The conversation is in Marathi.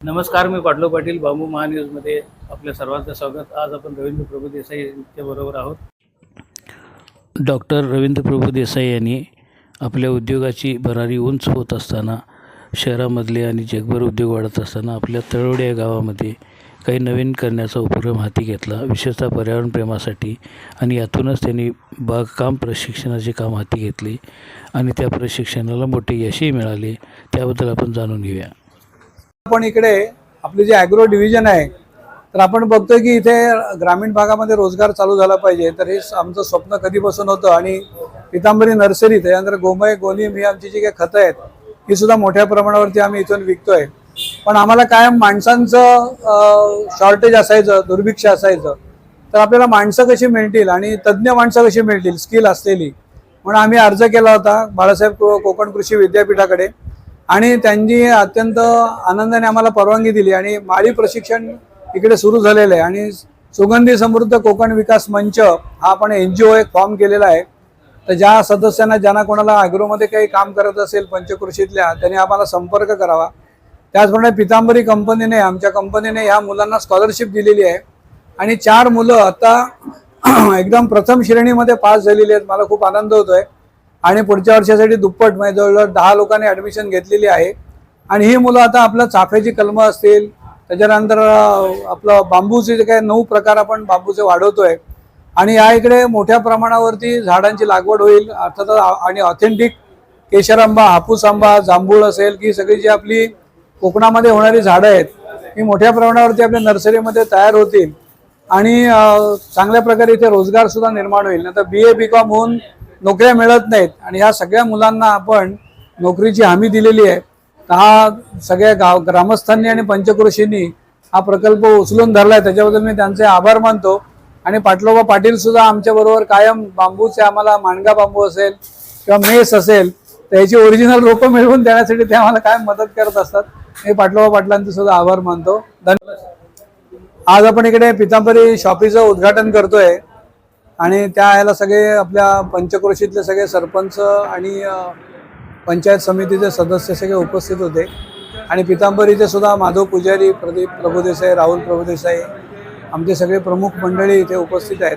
नमस्कार, मी पाटलो पाटील बांबू महान्यूजमध्ये आपल्या सर्वांचं स्वागत। आज आपण रवींद्र प्रभू देसाई यांच्या बरोबर आहोत। डॉक्टर रवींद्र प्रभू देसाई यांनी आपल्या उद्योगाची भरारी उंच होत असताना, शहरामधले आणि जगभर उद्योग वाढत असताना आपल्या तळवडे या गावामध्ये काही नवीन करण्याचा उपक्रम हाती घेतला, विशेषतः पर्यावरण प्रेमासाठी। आणि यातूनच त्यांनी बागकाम प्रशिक्षणाचे काम हाती घेतले आणि त्या प्रशिक्षणाला मोठे यशही मिळाले। त्याबद्दल आपण जाणून घेऊया। आपण इकडे आपले जे ॲग्रो डिव्हिजन आहे, तर आपण बघतोय की इथे ग्रामीण भागामध्ये रोजगार चालू झाला पाहिजे। तर हे आमचं स्वप्न कधीपासून होतं आणि पितांबरी नर्सरी त्यानंतर गोमय गोनीम ही आमची जी काही खतं आहेत ही सुद्धा मोठ्या प्रमाणावरती आम्ही इथून विकतोय। पण आम्हाला कायम माणसांचं शॉर्टेज असायचं, दुर्भिक्ष असायचं। तर आपल्याला माणसं कशी मिळतील आणि तज्ज्ञ माणसं कशी मिळतील स्किल असलेली, म्हणून आम्ही अर्ज केला होता बाळासाहेब कोकण कृषी विद्यापीठाकडे आणि त्यांनी अत्यंत आनंदाने आम्हाला परवानगी दिली आणि माळी प्रशिक्षण इकडे सुरू झालेलं आहे। आणि सुगंधी समृद्ध कोकण विकास मंच हा आपण NGO एक फॉर्म केलेला आहे। तर ज्या सदस्यांना ज्यांना कोणाला ॲग्रोमध्ये काही काम करत असेल पंचकृषीतल्या, त्यांनी आम्हाला संपर्क करावा। त्याचप्रमाणे पितांबरी कंपनीने, आमच्या कंपनीने ह्या मुलांना स्कॉलरशिप दिलेली आहे आणि 4 मुलं आता एकदम प्रथम श्रेणीमध्ये पास झालेली आहेत। मला खूप आनंद होतोय आणि पुढच्या वर्षासाठी दुप्पट म्हणजे जवळजवळ 10 लोकांनी ॲडमिशन घेतलेली आहे। आणि ही मुलं आता आपलं चाफ्याची कलमं असतील, त्याच्यानंतर आपलं बांबूचे जे काही 9 प्रकार आपण बांबूचे वाढवतोय आणि या इकडे मोठ्या प्रमाणावरती झाडांची लागवड होईल। अर्थात आणि ऑथेंटिक केशर आंबा, हापूस आंबा, जांभूळ असेल की सगळी जी आपली कोकणामध्ये होणारी झाडं आहेत ही मोठ्या प्रमाणावरती आपल्या नर्सरीमध्ये तयार होतील आणि चांगल्या प्रकारे इथे रोजगार सुद्धा निर्माण होईल। नंतर BA BCom होऊन नोकऱ्या मिळत नाहीत आणि ह्या सगळ्या मुलांना आपण नोकरीची हमी दिलेली आहे। तर हा सगळ्या ग्रामस्थांनी आणि पंचकृषींनी हा प्रकल्प उचलून धरलाय, त्याच्याबद्दल मी त्यांचे आभार मानतो। आणि पाटलोबा पाटील सुद्धा आमच्या बरोबर कायम बांबूचे आम्हाला माणगा बांबू असेल किंवा मेस असेल तर याची ओरिजिनल रोपं मिळवून देण्यासाठी ते आम्हाला कायम मदत करत असतात। मी पाटलोबा पाटलांचे सुद्धा आभार मानतो। धन्यवाद। आज आपण इकडे पितांबरी शॉपीचं उद्घाटन करतोय आणि त्या याला सगळे आपल्या पंचकृषीतले सगळे सरपंच आणि पंचायत समितीचे सदस्य सगळे उपस्थित होते आणि पितांबरीचे सुद्धा माधव पुजारी, प्रदीप प्रभुदेसाई, राहुल प्रभुदेसाई, आमचे सगळे प्रमुख मंडळी इथे उपस्थित आहेत।